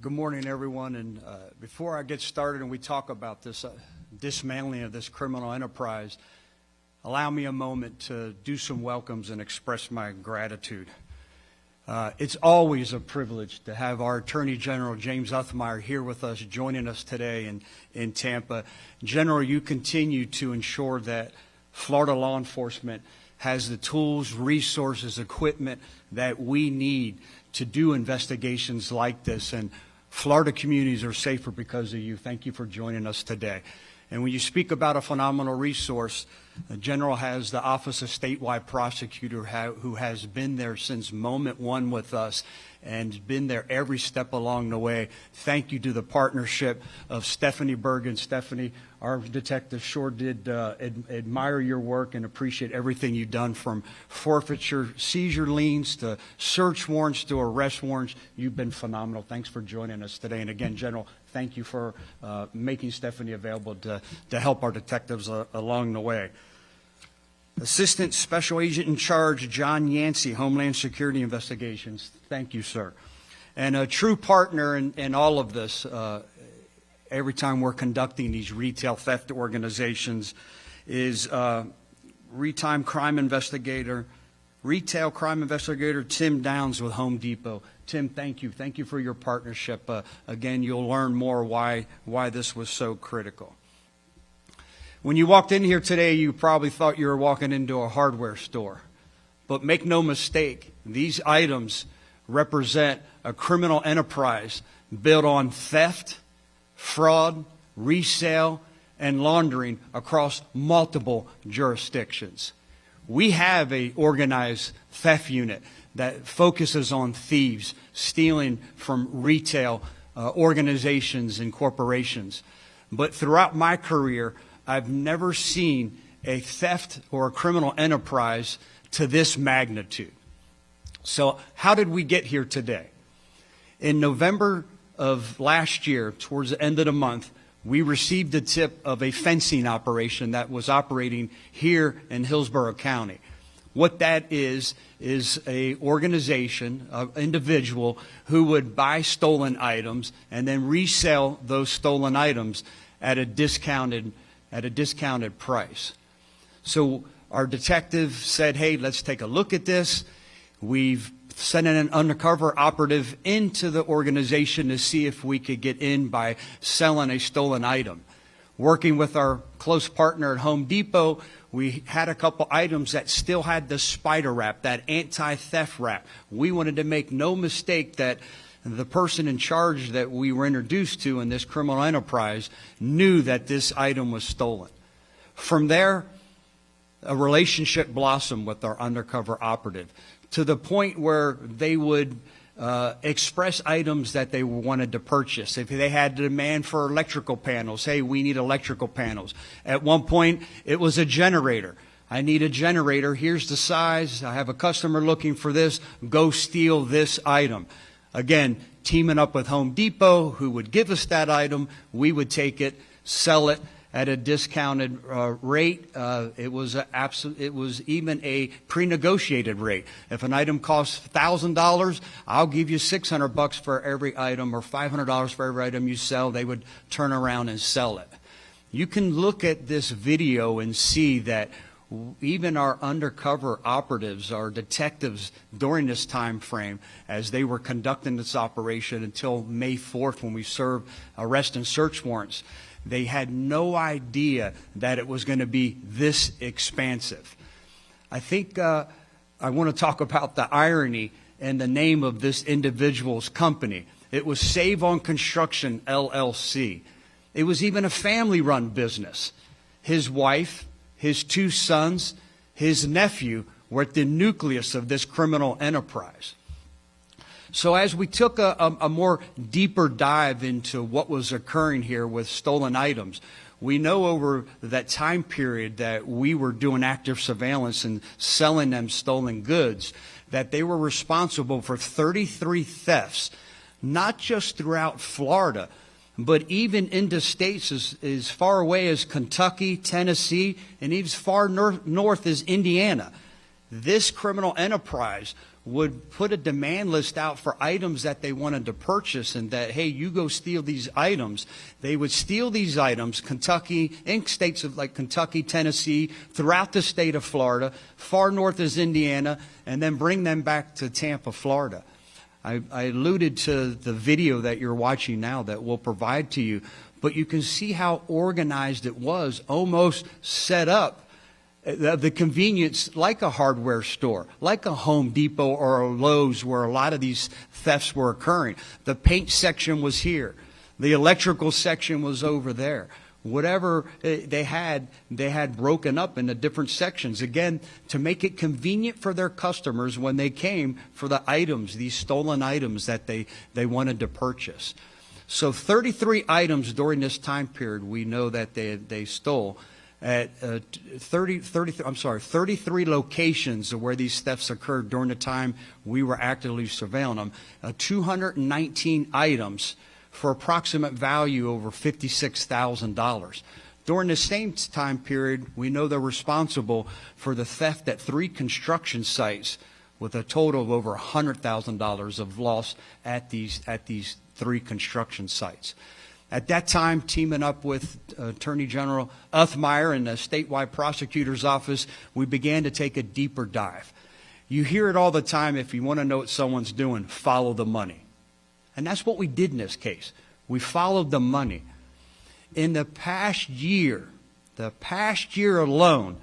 Good morning, everyone. And before I get started and we talk about this dismantling of this criminal enterprise, allow me a moment to do some welcomes and express my gratitude. It's always a privilege to have our Attorney General, James Uthmeier, here with us, joining us today in Tampa. General, you continue to ensure that Florida law enforcement has the tools, resources, equipment that we need to do investigations like this. And Florida communities are safer because of you. Thank you for joining us today. And when you speak about a phenomenal resource, the General has the Office of Statewide Prosecutor who has been there since moment one with us and been there every step along the way. Thank you to the partnership of Stephanie Bergen. Stephanie, our detective, sure did admire your work and appreciate everything you've done, from forfeiture, seizure liens, to search warrants, to arrest warrants. You've been phenomenal. Thanks for joining us today. And again, General, thank you for making Stephanie available to help our detectives along the way. Assistant Special Agent in Charge, John Yancey, Homeland Security Investigations. Thank you, sir. And a true partner in all of this, every time we're conducting these retail theft organizations, is retail crime investigator Tim Downs with Home Depot. Tim, thank you. Thank you for your partnership. Again, you'll learn more why this was so critical. When you walked in here today, you probably thought you were walking into a hardware store. But make no mistake, these items represent a criminal enterprise built on theft, fraud, resale, and laundering across multiple jurisdictions. We have an organized theft unit that focuses on thieves stealing from retail organizations and corporations. But throughout my career, I've never seen a theft or a criminal enterprise to this magnitude. So how did we get here today? In November of last year, towards the end of the month, we received a tip of a fencing operation that was operating here in Hillsborough County. What that is a organization, an individual who would buy stolen items and then resell those stolen items at a discounted price. So our detective said, hey, let's take a look at this. We've sent an undercover operative into the organization to see if we could get in by selling a stolen item. Working with our close partner at Home Depot, we had a couple items that still had the spider wrap, that anti-theft wrap. We wanted to make no mistake that the person in charge that we were introduced to in this criminal enterprise knew that this item was stolen. From there, a relationship blossomed with our undercover operative, to the point where they would express items that they wanted to purchase. If they had a demand for electrical panels, hey, we need electrical panels. At one point, it was a generator. I need a generator. Here's the size. I have a customer looking for this. Go steal this item. Again, teaming up with Home Depot, who would give us that item. We would take it, sell it at a discounted rate. It was even a pre-negotiated rate. If an item costs $1,000, I'll give you $600 for every item, or $500 for every item you sell. They would turn around and sell it. You can look at this video and see that even our undercover operatives, our detectives, during this time frame, as they were conducting this operation until May 4th, when we served arrest and search warrants, they had no idea that it was going to be this expansive. I think I want to talk about the irony and the name of this individual's company. It was Save on Construction, LLC. It was even a family-run business. His wife, his two sons, his nephew were at the nucleus of this criminal enterprise. So as we took a more deeper dive into what was occurring here with stolen items, we know over that time period that we were doing active surveillance and selling them stolen goods, that they were responsible for 33 thefts, not just throughout Florida, but even into states as far away as Kentucky, Tennessee, and even as far north as Indiana. This criminal enterprise would put a demand list out for items that they wanted to purchase, and that, hey, you go steal these items. They would steal these items, Kentucky, in states of like Kentucky, Tennessee, throughout the state of Florida, far north is Indiana, and then bring them back to Tampa, Florida. I alluded to the video that you're watching now that we'll provide to you, but you can see how organized it was, almost set up. The convenience, like a hardware store, like a Home Depot or a Lowe's, where a lot of these thefts were occurring. The paint section was here. The electrical section was over there. Whatever they had broken up into different sections, again, to make it convenient for their customers when they came for the items, these stolen items that they wanted to purchase. So 33 items during this time period we know that they stole. At 33 locations where these thefts occurred during the time we were actively surveilling them, 219 items for approximate value over $56,000. During the same time period, we know they're responsible for the theft at 3 construction sites with a total of over $100,000 of loss at these 3 construction sites. At that time, teaming up with Attorney General Uthmeier and the statewide prosecutor's office, we began to take a deeper dive. You hear it all the time, if you want to know what someone's doing, follow the money. And that's what we did in this case. We followed the money. In the past year alone,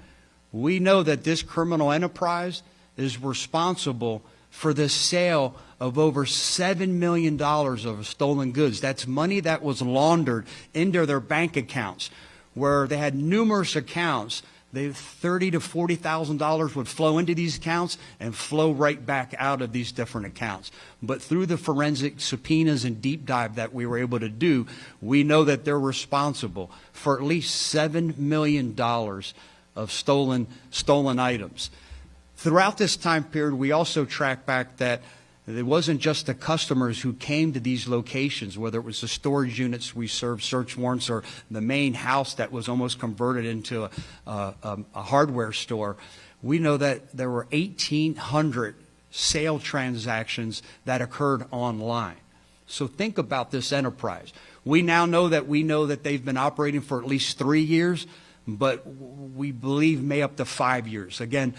we know that this criminal enterprise is responsible for the sale of over $7 million of stolen goods. That's money that was laundered into their bank accounts, where they had numerous accounts. $30,000 to $40,000 would flow into these accounts and flow right back out of these different accounts. But through the forensic subpoenas and deep dive that we were able to do, we know that they're responsible for at least $7 million of stolen items. Throughout this time period, we also tracked back that it wasn't just the customers who came to these locations, whether it was the storage units we served search warrants or the main house that was almost converted into a hardware store. We know that there were 1,800 sale transactions that occurred online. So think about this enterprise. We now know that they've been operating for at least 3 years, but we believe may up to 5 years. Again,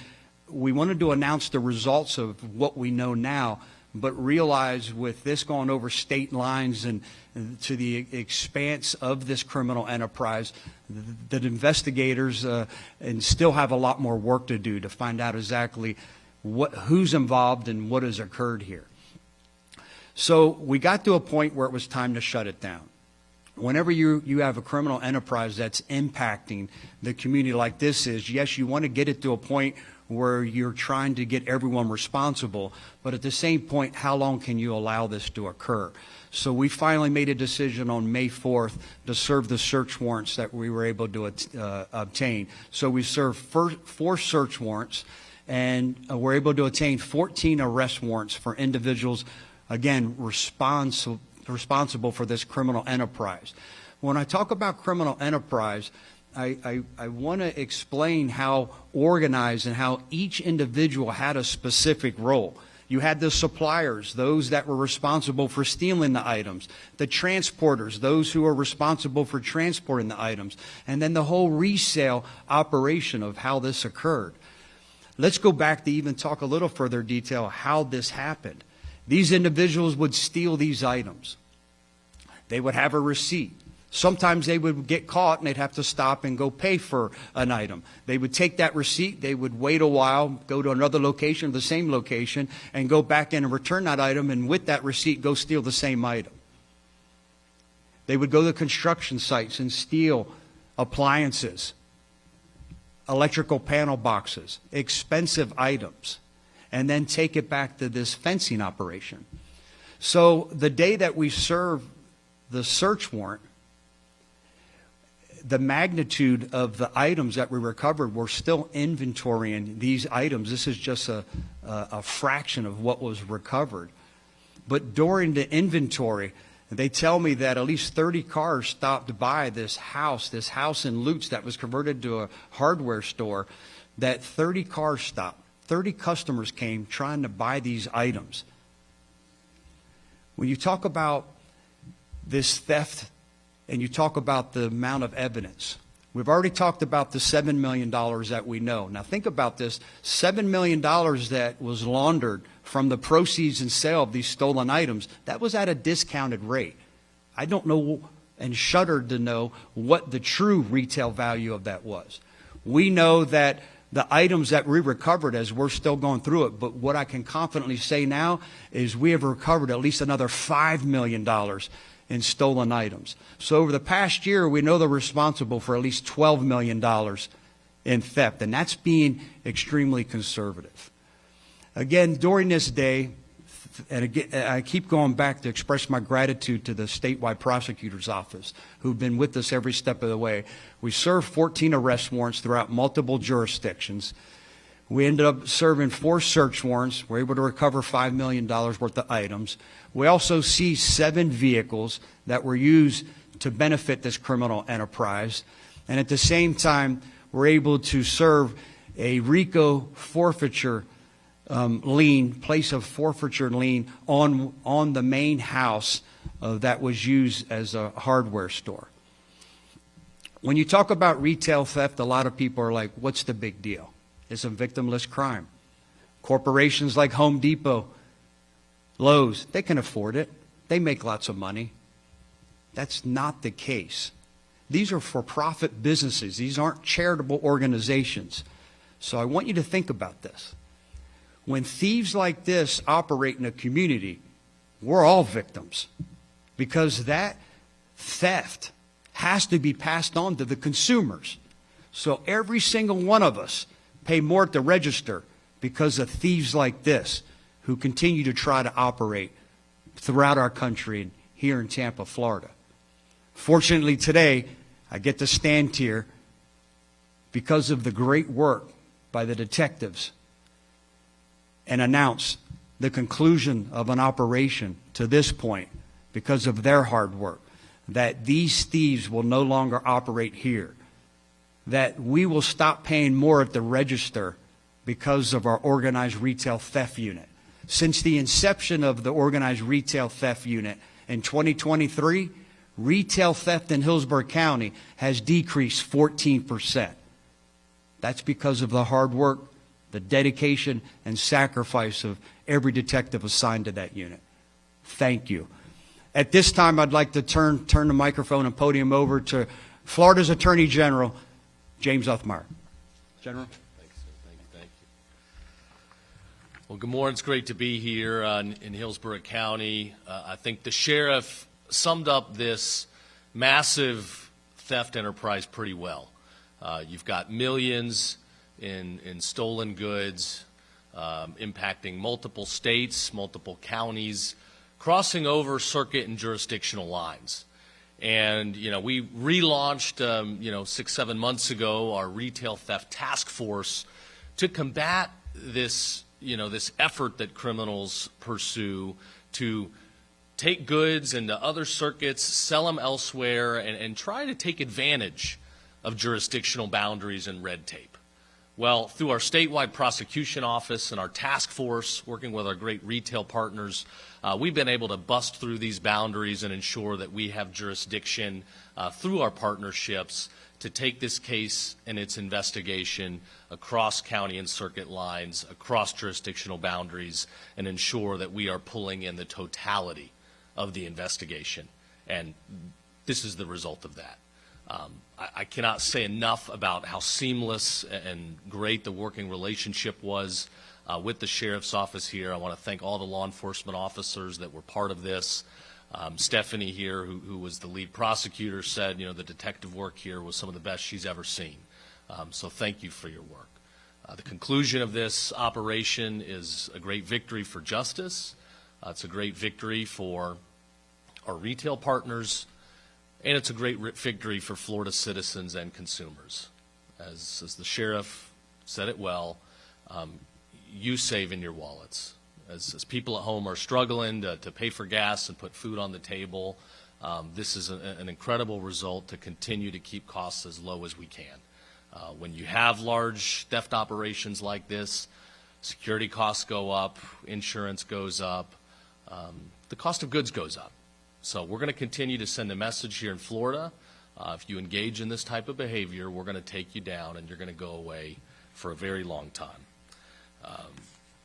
we wanted to announce the results of what we know now, but realize with this going over state lines and to the expanse of this criminal enterprise, that investigators and still have a lot more work to do to find out exactly who's involved and what has occurred here. So we got to a point where it was time to shut it down. Whenever you have a criminal enterprise that's impacting the community like this is, yes, you want to get it to a point where you're trying to get everyone responsible, but at the same point, how long can you allow this to occur? So we finally made a decision on May 4th to serve the search warrants that we were able to obtain. So we served 4 search warrants, and we're able to obtain 14 arrest warrants for individuals, again, responsible for this criminal enterprise. When I talk about criminal enterprise, I want to explain how organized and how each individual had a specific role. You had the suppliers, those that were responsible for stealing the items, the transporters, those who are responsible for transporting the items, and then the whole resale operation of how this occurred. Let's go back to even talk a little further detail how this happened. These individuals would steal these items. They would have a receipt. Sometimes they would get caught and they'd have to stop and go pay for an item. They would take that receipt, they would wait a while, go to another location, the same location, and go back in and return that item, and with that receipt go steal the same item. They would go to construction sites and steal appliances, electrical panel boxes, expensive items, and then take it back to this fencing operation. So the day that we served the search warrant, the magnitude of the items that we recovered were still inventorying these items. This is just a fraction of what was recovered. But during the inventory, they tell me that at least 30 cars stopped by this house in Lutz that was converted to a hardware store, that 30 cars stopped. 30 customers came trying to buy these items. When you talk about this theft and you talk about the amount of evidence, we've already talked about the $7 million that we know. Now think about this, $7 million that was laundered from the proceeds and sale of these stolen items, that was at a discounted rate. I don't know and shudder to know what the true retail value of that was. We know that the items that we recovered, as we're still going through it, but what I can confidently say now is we have recovered at least another $5 million in stolen items. So over the past year, we know they're responsible for at least $12 million in theft, and that's being extremely conservative. Again, during this day, and again, I keep going back to express my gratitude to the statewide prosecutor's office who've been with us every step of the way. We served 14 arrest warrants throughout multiple jurisdictions. We ended up serving 4 search warrants. We're able to recover $5 million worth of items. We also seized 7 vehicles that were used to benefit this criminal enterprise. And at the same time, we're able to serve a RICO forfeiture lien, place of forfeiture lien on the main house that was used as a hardware store. When you talk about retail theft, a lot of people are like, what's the big deal? It's a victimless crime. Corporations like Home Depot, Lowe's, they can afford it. They make lots of money. That's not the case. These are for-profit businesses. These aren't charitable organizations. So I want you to think about this. When thieves like this operate in a community, we're all victims because that theft has to be passed on to the consumers. So every single one of us pay more at the register because of thieves like this who continue to try to operate throughout our country and here in Tampa, Florida. Fortunately today, I get to stand here because of the great work by the detectives and announce the conclusion of an operation to this point because of their hard work, that these thieves will no longer operate here, that we will stop paying more at the register because of our organized retail theft unit. Since the inception of the organized retail theft unit in 2023, retail theft in Hillsborough County has decreased 14%. That's because of the hard work, the dedication and sacrifice of every detective assigned to that unit. Thank you. At this time, I'd like to turn the microphone and podium over to Florida's Attorney General, James Uthmeier. General. Thanks, sir. Thank you. Well, good morning. It's great to be here in Hillsborough County. I think the sheriff summed up this massive theft enterprise pretty well. You've got millions in stolen goods, impacting multiple states, multiple counties, crossing over circuit and jurisdictional lines. And, we relaunched, 6-7 months ago, our retail theft task force to combat this, this effort that criminals pursue to take goods into other circuits, sell them elsewhere, and try to take advantage of jurisdictional boundaries and red tape. Well, through our statewide prosecution office and our task force, working with our great retail partners, we've been able to bust through these boundaries and ensure that we have jurisdiction through our partnerships to take this case and its investigation across county and circuit lines, across jurisdictional boundaries, and ensure that we are pulling in the totality of the investigation. And this is the result of that. I cannot say enough about how seamless and great the working relationship was with the sheriff's office here. I want to thank all the law enforcement officers that were part of this. Stephanie here, who was the lead prosecutor, said, the detective work here was some of the best she's ever seen. So thank you for your work. The conclusion of this operation is a great victory for justice. It's a great victory for our retail partners, and it's a great victory for Florida citizens and consumers. As the sheriff said it well, you save in your wallets. As people at home are struggling to pay for gas and put food on the table, this is an incredible result to continue to keep costs as low as we can. When you have large theft operations like this, security costs go up, insurance goes up, the cost of goods goes up. So we're going to continue to send a message here in Florida. If you engage in this type of behavior, we're going to take you down and you're going to go away for a very long time.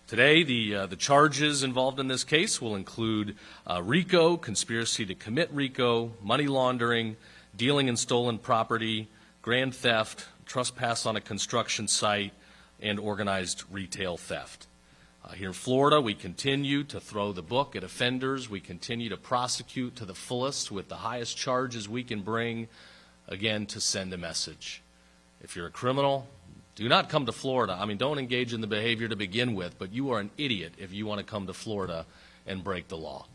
Today, the charges involved in this case will include RICO, conspiracy to commit RICO, money laundering, dealing in stolen property, grand theft, trespass on a construction site, and organized retail theft. Here in Florida, we continue to throw the book at offenders. We continue to prosecute to the fullest with the highest charges we can bring, again, to send a message. If you're a criminal, do not come to Florida. I mean, don't engage in the behavior to begin with, but you are an idiot if you want to come to Florida and break the law.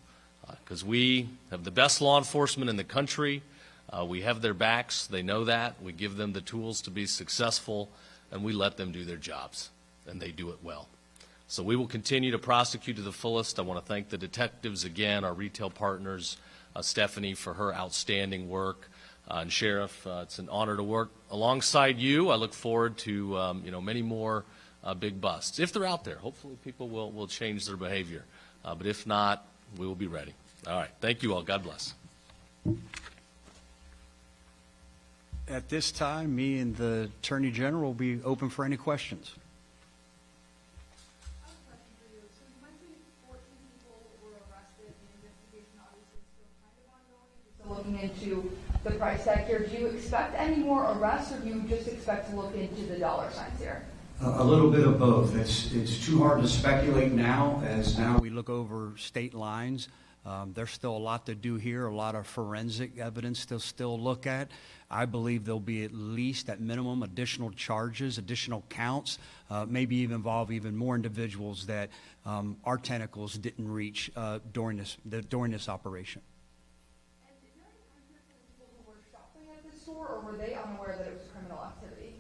Because we have the best law enforcement in the country. We have their backs. They know that. We give them the tools to be successful, and we let them do their jobs, and they do it well. So we will continue to prosecute to the fullest. I want to thank the detectives again, our retail partners, Stephanie for her outstanding work, and Sheriff, it's an honor to work alongside you. I look forward to many more big busts. If they're out there, hopefully people will change their behavior. But if not, we will be ready. All right. Thank you all. God bless. At this time, me and the Attorney General will be open for any questions. Looking into the price tag here, do you expect any more arrests, or do you just expect to look into the dollar signs here? A little bit of both. It's too hard to speculate now, as now we look over state lines. There's still a lot to do here, a lot of forensic evidence to still look at. I believe there'll be at least, at minimum, additional charges, additional counts, maybe even involve even more individuals that our tentacles didn't reach during this operation. Or were they unaware that it was criminal activity?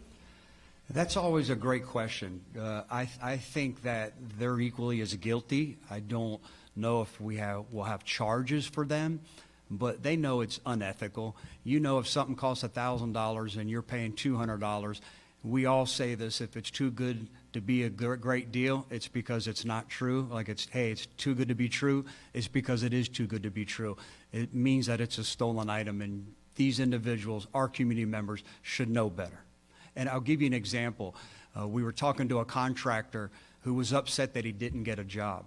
That's always a great question. I think that they're equally as guilty. I don't know if we'll have charges for them, but they know it's unethical. You know, if something costs $1,000 and you're paying $200, we all say this: if it's too good to be a great deal, it's because it's not true. Like it's too good to be true. It's because it is too good to be true. It means that it's a stolen item, and these individuals, our community members, should know better. And I'll give you an example. We were talking to a contractor who was upset that he didn't get a job.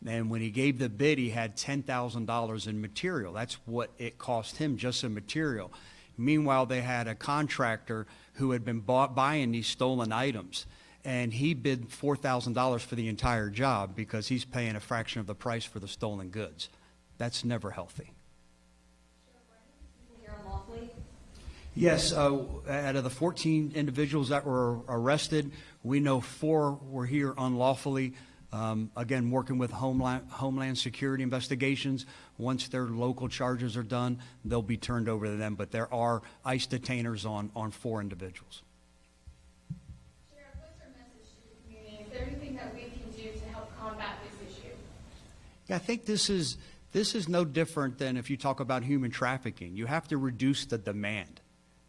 And when he gave the bid, he had $10,000 in material. That's what it cost him, just in material. Meanwhile, they had a contractor who had been buying these stolen items, and he bid $4,000 for the entire job because he's paying a fraction of the price for the stolen goods. That's never healthy. Yes, out of the 14 individuals that were arrested, we know 4 were here unlawfully. Again, working with Homeland Security investigations. Once their local charges are done, they'll be turned over to them. But there are ICE detainers on 4 individuals. Sheriff, what's your message to the community? Is there anything that we can do to help combat this issue? Yeah, I think this is no different than if you talk about human trafficking. You have to reduce the demand.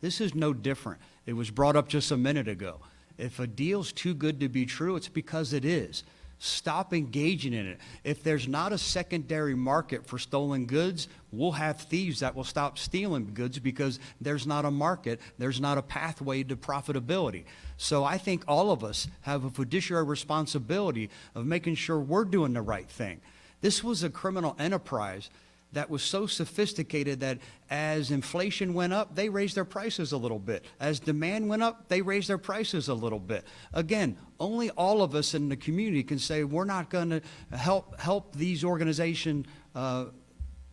This is no different. It was brought up just a minute ago. If a deal's too good to be true, it's because it is. Stop engaging in it. If there's not a secondary market for stolen goods, we'll have thieves that will stop stealing goods because there's not a market, there's not a pathway to profitability. So I think all of us have a fiduciary responsibility of making sure we're doing the right thing. This was a criminal enterprise that was so sophisticated that as inflation went up, they raised their prices a little bit. As demand went up, they raised their prices a little bit. Again, only all of us in the community can say we're not going to help these organizations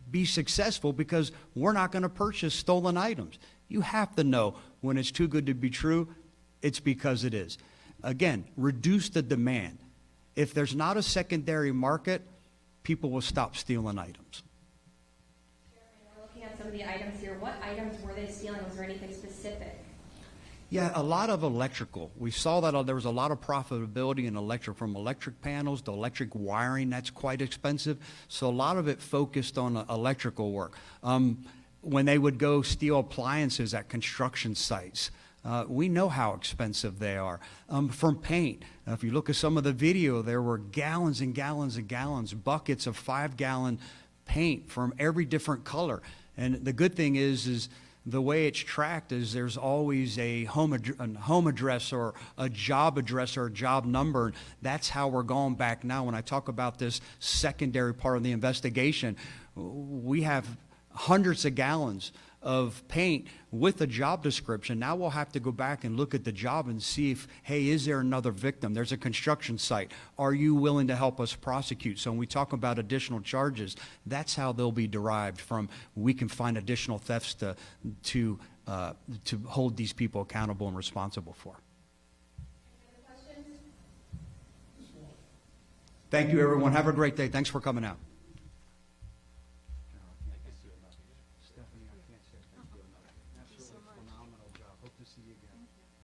be successful because we're not going to purchase stolen items. You have to know when it's too good to be true, it's because it is. Again, reduce the demand. If there's not a secondary market, people will stop stealing items. Some of the items here, what items were they stealing? Was there anything specific? Yeah, a lot of electrical. We saw that there was a lot of profitability in electric, from electric panels to electric wiring. That's quite expensive. So a lot of it focused on electrical work. When they would go steal appliances at construction sites, We know how expensive they are. From paint, if you look at some of the video, there were gallons and gallons and gallons, buckets of 5-gallon paint from every different color. And the good thing is the way it's tracked is there's always a home address or a job address or a job number. That's how we're going back now. When I talk about this secondary part of the investigation, we have hundreds of gallons of paint with a job description. Now we'll have to go back and look at the job and see if, hey, is there another victim? There's a construction site. Are you willing to help us prosecute? So when we talk about additional charges, that's how they'll be derived from. We can find additional thefts to hold these people accountable and responsible for. Any other questions? Thank you, everyone. Have a great day. Thanks for coming out.